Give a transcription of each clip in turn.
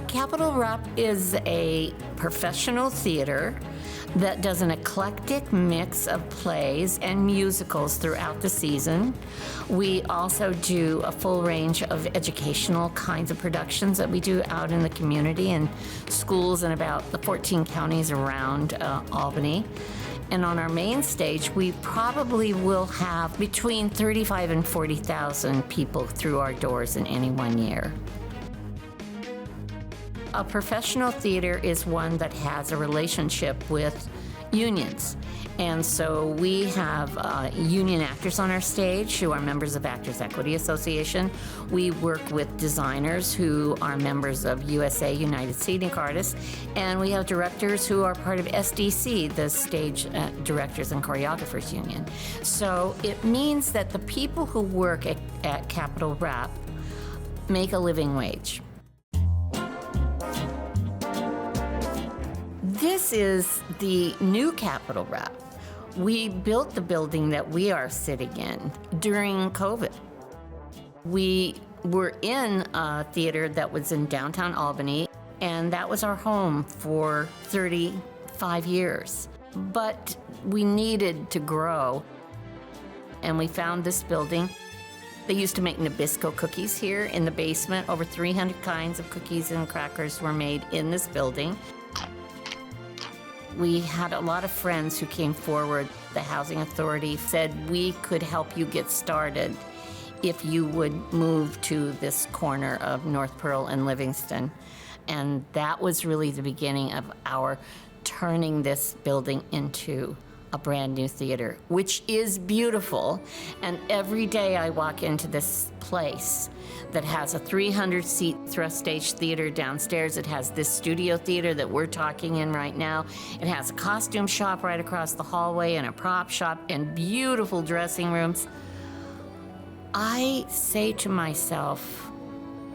Capital Rep is a professional theater that does an eclectic mix of plays and musicals throughout the season. We also do a full range of educational kinds of productions that we do out in the community and schools in about the 14 counties around Albany. And on our main stage, we probably will have between 35 and 40,000 people through our doors in any one year. A professional theater is one that has a relationship with unions. And so we have union actors on our stage who are members of Actors Equity Association. We work with designers who are members of USA, United Scenic Artists. And we have directors who are part of SDC, the Stage Directors and Choreographers Union. So it means that the people who work at Capital Rep make a living wage. This is the new Capital Rep. We built the building that we are sitting in during COVID. We were in a theater that was in downtown Albany, and that was our home for 35 years. But we needed to grow, and we found this building. They used to make Nabisco cookies here in the basement. Over 300 kinds of cookies and crackers were made in this building. We had a lot of friends who came forward. The Housing Authority said we could help you get started if you would move to this corner of North Pearl and Livingston. And that was really the beginning of our turning this building into a brand new theater, which is beautiful. And every day I walk into this place that has a 300-seat thrust stage theater downstairs. It has this studio theater that we're talking in right now. It has a costume shop right across the hallway and a prop shop and beautiful dressing rooms. I say to myself,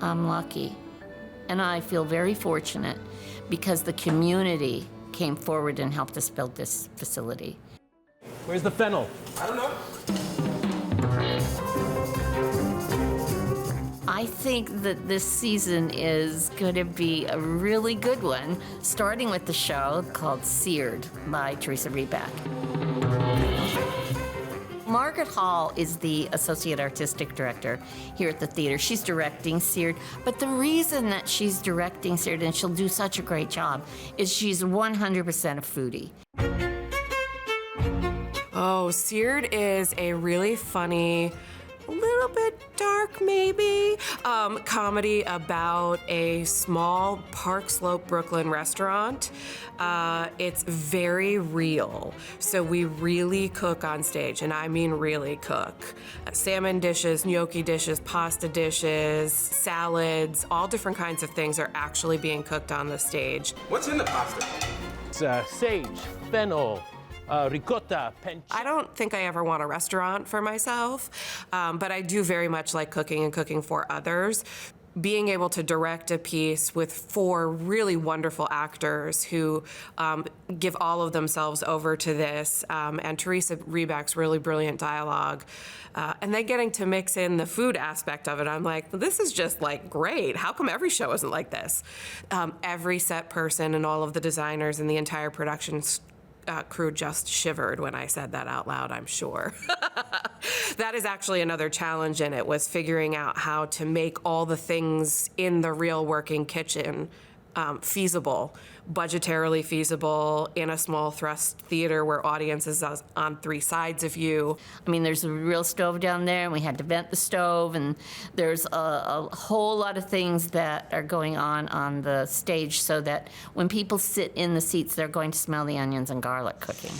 I'm lucky. And I feel very fortunate because the community came forward and helped us build this facility. Where's the fennel? I don't know. I think that this season is going to be a really good one, starting with the show called Seared by Teresa Reback. Margaret Hall is the Associate Artistic Director here at the theater. She's directing Seared, but the reason that she's directing Seared, and she'll do such a great job, is she's 100% a foodie. Oh, Seared is a really funny, a little bit dark maybe, comedy about a small Park Slope, Brooklyn restaurant. It's very real. So we really cook on stage, and I mean really cook. Salmon dishes, gnocchi dishes, pasta dishes, salads, all different kinds of things are actually being cooked on the stage. What's in the pasta? It's sage, fennel, ricotta, I don't think I ever want a restaurant for myself, but I do very much like cooking and cooking for others. Being able to direct a piece with 4 really wonderful actors who give all of themselves over to this, and Teresa Reback's really brilliant dialogue, and then getting to mix in the food aspect of it, I'm like, this is just like great. How come every show isn't like this? Every set person and all of the designers and the entire production crew just shivered when I said that out loud, I'm sure. That is actually another challenge in it, was figuring out how to make all the things in the real working kitchen feasible, budgetarily feasible, in a small thrust theater where audiences are on 3 sides of you. I mean, there's a real stove down there, and we had to vent the stove, and there's a whole lot of things that are going on the stage so that when people sit in the seats, they're going to smell the onions and garlic cooking.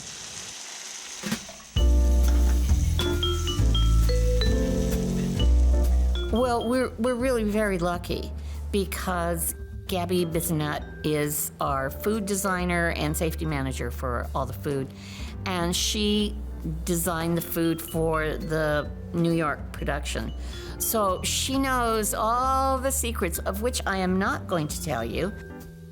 Well, we're really very lucky because Gabby Bissonette is our food designer and safety manager for all the food. And she designed the food for the New York production. So she knows all the secrets, of which I am not going to tell you.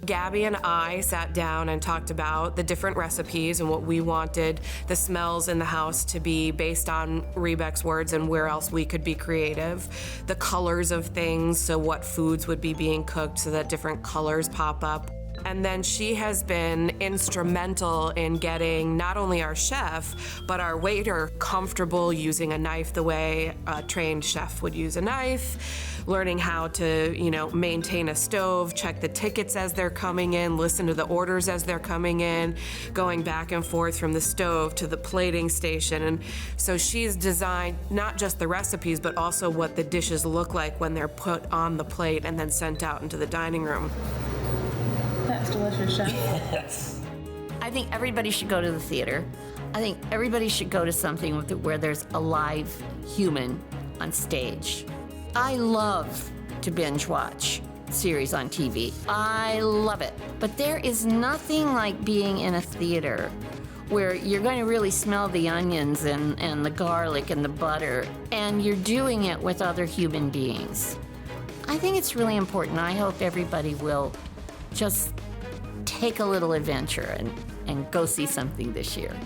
Gabby and I sat down and talked about the different recipes and what we wanted the smells in the house to be based on Rebec's words and where else we could be creative. The colors of things, so what foods would be being cooked so that different colors pop up. And then she has been instrumental in getting not only our chef, but our waiter comfortable using a knife the way a trained chef would use a knife, learning how to, maintain a stove, check the tickets as they're coming in, listen to the orders as they're coming in, going back and forth from the stove to the plating station. And so she's designed not just the recipes, but also what the dishes look like when they're put on the plate and then sent out into the dining room. That's delicious, Chef. Yes. I think everybody should go to the theater. I think everybody should go to something where there's a live human on stage. I love to binge watch series on TV. I love it. But there is nothing like being in a theater where you're going to really smell the onions and the garlic and the butter, and you're doing it with other human beings. I think it's really important. I hope everybody will just take a little adventure and go see something this year.